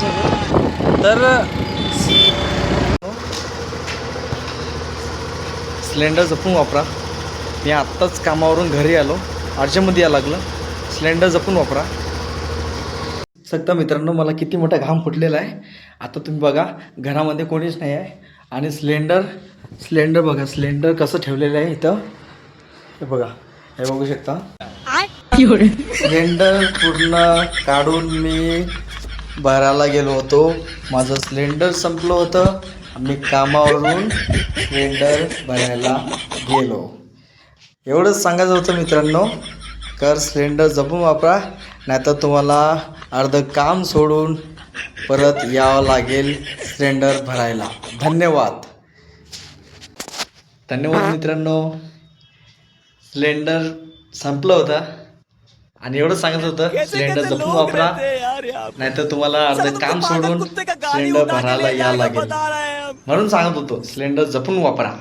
तुमच्यासोबत. तर सिलेंडर जपून वापरा. मी आत्ताच कामावरून घरी आलो, अर्जंटमध्ये यायला लागलं. सिलेंडर जपून वापरा. सगळं मित्रांनो, मला किती मोठा घाम फुटलेला आहे. आता तुम्ही बघा, घरामध्ये कोणीच नाही आहे आणि सिलेंडर बघा, सिलेंडर कसं ठेवलेलं आहे इथं. हे बघा, हे बघू शकता. सिलेंडर पूर्ण काढून मी भरायला गेलो होतो. माझं सिलेंडर संपलं होतं. मी कामावरून सिलेंडर भरायला गेलो. एवढंच सांगायचं होतं मित्रांनो. सिलेंडर जपून वापरा, नाहीतर तुम्हाला अर्धं काम सोडून परत यावं लागेल सिलेंडर भरायला. धन्यवाद मित्रांनो. सिलेंडर संपलं होतं आणि एवढं सांगत होतं, सिलेंडर जपून वापरा, नाहीतर तुम्हाला अर्धं काम सोडून सिलेंडर भरायला यावं लागेल. म्हणून सांगत होतो, सिलेंडर जपून वापरा.